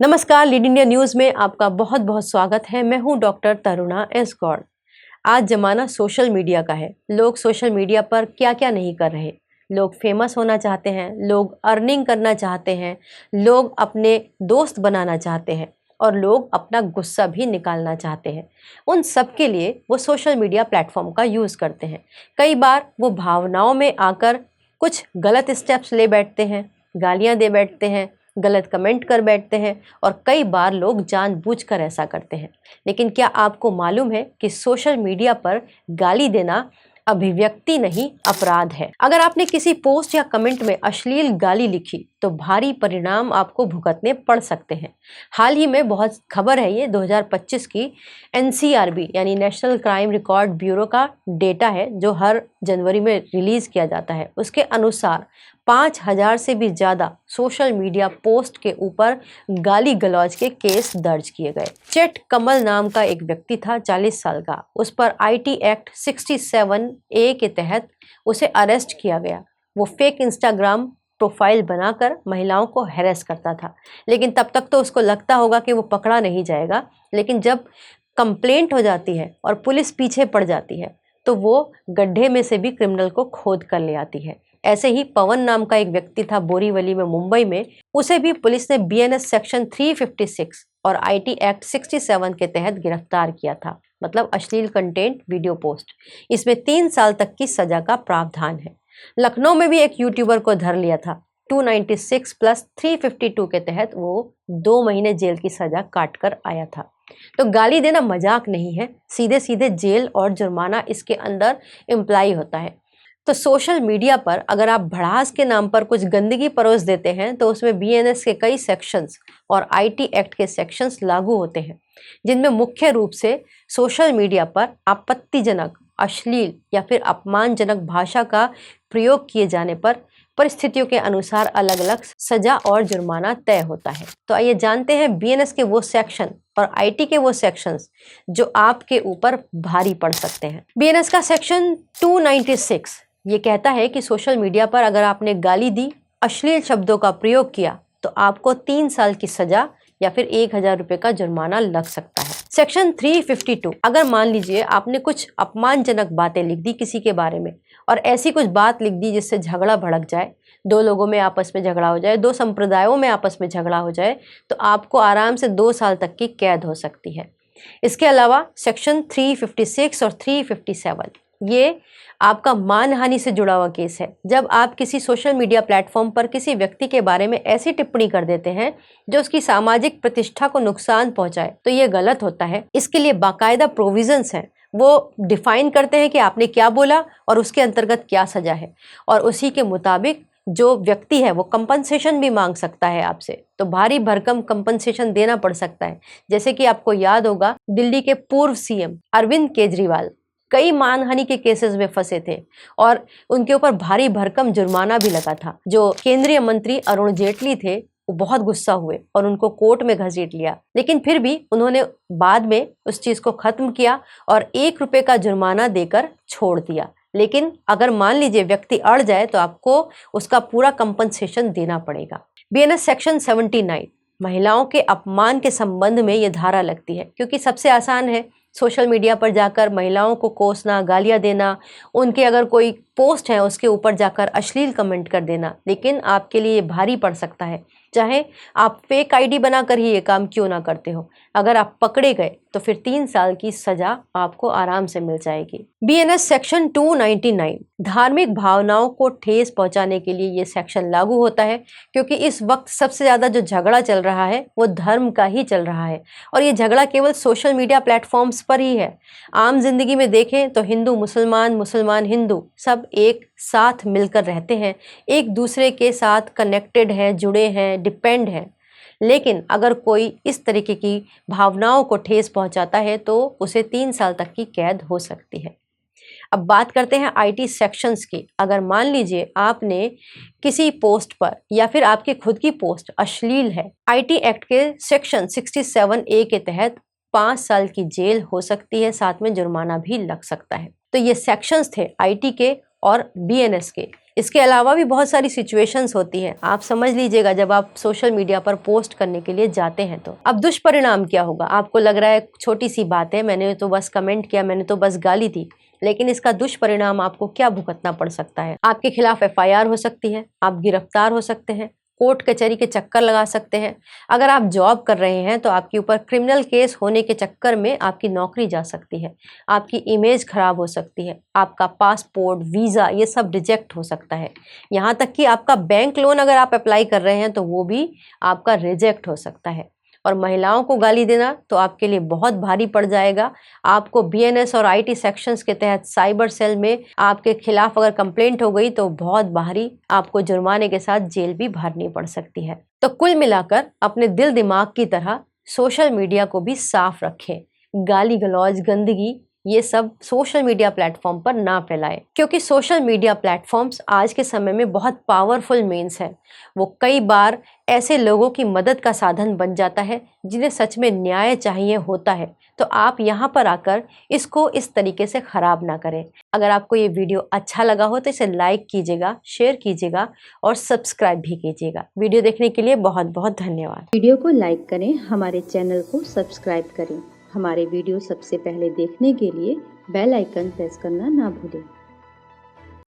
नमस्कार, lead India news में आपका बहुत बहुत स्वागत है। मैं हूं डॉक्टर तरुणा एस गौड़। आज ज़माना सोशल मीडिया का है। लोग सोशल मीडिया पर क्या क्या नहीं कर रहे। लोग फेमस होना चाहते हैं, लोग अर्निंग करना चाहते हैं, लोग अपने दोस्त बनाना चाहते हैं और लोग अपना गुस्सा भी निकालना चाहते हैं। उन सब के लिए वो सोशल मीडिया प्लेटफॉर्म का यूज़ करते हैं। कई बार वो भावनाओं में आकर कुछ गलत स्टेप्स ले बैठते हैं, गालियाँ दे बैठते हैं, गलत कमेंट कर बैठते हैं और कई बार लोग जानबूझकर ऐसा करते हैं। लेकिन क्या आपको मालूम है कि सोशल मीडिया पर गाली देना अभिव्यक्ति नहीं, अपराध है। अगर आपने किसी पोस्ट या कमेंट में अश्लील गाली लिखी तो भारी परिणाम आपको भुगतने पड़ सकते हैं। हाल ही में बहुत खबर है, ये 2025 की एनसीआरबी यानी नेशनल क्राइम रिकॉर्ड ब्यूरो का डेटा है जो हर जनवरी में रिलीज किया जाता है। उसके अनुसार 5000 से भी ज़्यादा सोशल मीडिया पोस्ट के ऊपर गाली गलौज के केस दर्ज किए गए। चेट कमल नाम का एक व्यक्ति था, 40 साल का। उस पर आईटी एक्ट 67A के तहत उसे अरेस्ट किया गया। वो फेक इंस्टाग्राम प्रोफाइल बनाकर महिलाओं को हैरेस करता था। लेकिन तब तक तो उसको लगता होगा कि वो पकड़ा नहीं जाएगा, लेकिन जब कंप्लेंट हो जाती है और पुलिस पीछे पड़ जाती है तो वो गड्ढे में से भी क्रिमिनल को खोद कर ले आती है। ऐसे ही पवन नाम का एक व्यक्ति था बोरीवली में, मुंबई में। उसे भी पुलिस ने बीएनएस सेक्शन 356 और आईटी एक्ट 67 के तहत गिरफ्तार किया था। मतलब अश्लील कंटेंट वीडियो पोस्ट। इसमें 3 साल तक की सजा का प्रावधान है। लखनऊ में भी एक यूट्यूबर को धर लिया था। 296 प्लस 352 के तहत वो 2 महीने जेल की सजा काट कर आया था। तो गाली देना मजाक नहीं है, सीधे सीधे जेल और जुर्माना इसके अंदर इम्प्लाई होता है। तो सोशल मीडिया पर अगर आप भड़ास के नाम पर कुछ गंदगी परोस देते हैं तो उसमें बीएनएस के कई सेक्शंस और आईटी एक्ट के सेक्शंस लागू होते हैं, जिनमें मुख्य रूप से सोशल मीडिया पर आपत्तिजनक, अश्लील या फिर अपमानजनक भाषा का प्रयोग किए जाने पर परिस्थितियों के अनुसार अलग अलग सजा और जुर्माना तय होता है। तो आइए जानते हैं बीएनएस के वो सेक्शन और आईटी के वो सेक्शंस जो आपके ऊपर भारी पड़ सकते हैं। बीएनएस का सेक्शन 296 ये कहता है कि सोशल मीडिया पर अगर आपने गाली दी, अश्लील शब्दों का प्रयोग किया तो आपको 3 साल की सजा या फिर 1000 रुपए का जुर्माना लग सकता है। सेक्शन 352, अगर मान लीजिए आपने कुछ अपमानजनक बातें लिख दी किसी के बारे में और ऐसी कुछ बात लिख दी जिससे झगड़ा भड़क जाए, 2 लोगों में आपस में झगड़ा हो जाए, 2 संप्रदायों में आपस में झगड़ा हो जाए, तो आपको आराम से 2 साल तक की कैद हो सकती है। इसके अलावा सेक्शन 356 और 357 ये आपका मानहानि से जुड़ा हुआ केस है। जब आप किसी सोशल मीडिया प्लेटफॉर्म पर किसी व्यक्ति के बारे में ऐसी टिप्पणी कर देते हैं जो उसकी सामाजिक प्रतिष्ठा को नुकसान पहुंचाए, तो ये गलत होता है। इसके लिए बाकायदा प्रोविजंस हैं, वो डिफाइन करते हैं कि आपने क्या बोला और उसके अंतर्गत क्या सजा है, और उसी के मुताबिक जो व्यक्ति है वो कंपनसेशन भी मांग सकता है आपसे। तो भारी भरकम कंपनसेशन देना पड़ सकता है। जैसे कि आपको याद होगा, दिल्ली के पूर्व सीएम अरविंद केजरीवाल कई मानहानि के केसेस में फंसे थे और उनके ऊपर भारी भरकम जुर्माना भी लगा था। जो केंद्रीय मंत्री अरुण जेटली थे वो बहुत गुस्सा हुए और उनको कोर्ट में घसीट लिया, लेकिन फिर भी उन्होंने बाद में उस चीज को खत्म किया और 1 रुपए का जुर्माना देकर छोड़ दिया। लेकिन अगर मान लीजिए व्यक्ति अड़ जाए तो आपको उसका पूरा कंपनसेशन देना पड़ेगा। बीएनएस सेक्शन 79, महिलाओं के अपमान के संबंध में ये धारा लगती है, क्योंकि सबसे आसान है सोशल मीडिया पर जाकर महिलाओं को कोसना, गालियां देना, उनके अगर कोई पोस्ट है उसके ऊपर जाकर अश्लील कमेंट कर देना। लेकिन आपके लिए ये भारी पड़ सकता है, चाहे आप फेक आईडी बनाकर ही ये काम क्यों ना करते हो। अगर आप पकड़े गए तो फिर 3 साल की सजा आपको आराम से मिल जाएगी। बीएनएस सेक्शन 299, धार्मिक भावनाओं को ठेस पहुंचाने के लिए ये सेक्शन लागू होता है, क्योंकि इस वक्त सबसे ज्यादा जो झगड़ा चल रहा है वो धर्म का ही चल रहा है और ये झगड़ा केवल सोशल मीडिया प्लेटफॉर्म्स पर ही है। आम जिंदगी में देखें तो हिंदू मुसलमान, मुसलमान हिंदू सब एक साथ मिलकर रहते हैं, एक दूसरे के साथ कनेक्टेड हैं, जुड़े हैं, डिपेंड हैं। लेकिन अगर कोई इस तरीके की भावनाओं को ठेस पहुंचाता है तो उसे 3 साल तक की कैद हो सकती है। अब बात करते हैं आईटी सेक्शंस की। अगर मान लीजिए आपने किसी पोस्ट पर या फिर आपकी खुद की पोस्ट अश्लील है, आईटी एक्ट के सेक्शन 67A के तहत 5 साल की जेल हो सकती है, साथ में जुर्माना भी लग सकता है। तो ये सेक्शंस थे आईटी के और बीएनएस के। इसके अलावा भी बहुत सारी सिचुएशंस होती हैं, आप समझ लीजिएगा जब आप सोशल मीडिया पर पोस्ट करने के लिए जाते हैं तो। अब दुष्परिणाम क्या होगा? आपको लग रहा है छोटी सी बात है, मैंने तो बस कमेंट किया, मैंने तो बस गाली दी, लेकिन इसका दुष्परिणाम आपको क्या भुगतना पड़ सकता है? आपके खिलाफ एफआईआर हो सकती है, आप गिरफ्तार हो सकते हैं, कोर्ट कचहरी के चक्कर लगा सकते हैं। अगर आप जॉब कर रहे हैं तो आपके ऊपर क्रिमिनल केस होने के चक्कर में आपकी नौकरी जा सकती है, आपकी इमेज खराब हो सकती है, आपका पासपोर्ट, वीज़ा ये सब रिजेक्ट हो सकता है। यहाँ तक कि आपका बैंक लोन अगर आप अप्लाई कर रहे हैं तो वो भी आपका रिजेक्ट हो सकता है। और महिलाओं को गाली देना तो आपके लिए बहुत भारी पड़ जाएगा। आपको बीएनएस और आईटी सेक्शंस के तहत साइबर सेल में आपके खिलाफ अगर कंप्लेंट हो गई तो बहुत भारी आपको जुर्माने के साथ जेल भी भरनी पड़ सकती है। तो कुल मिलाकर अपने दिल दिमाग की तरह सोशल मीडिया को भी साफ रखें। गाली गलौज, गंदगी ये सब सोशल मीडिया प्लेटफॉर्म पर ना फैलाएं, क्योंकि सोशल मीडिया प्लेटफॉर्म्स आज के समय में बहुत पावरफुल मीन्स हैं। वो कई बार ऐसे लोगों की मदद का साधन बन जाता है जिन्हें सच में न्याय चाहिए होता है। तो आप यहाँ पर आकर इसको इस तरीके से ख़राब ना करें। अगर आपको ये वीडियो अच्छा लगा हो तो इसे लाइक कीजिएगा, शेयर कीजिएगा और सब्सक्राइब भी कीजिएगा। वीडियो देखने के लिए बहुत बहुत धन्यवाद। वीडियो को लाइक करें, हमारे चैनल को सब्सक्राइब करें। हमारे वीडियो सबसे पहले देखने के लिए बेल आइकन प्रेस करना ना भूलें।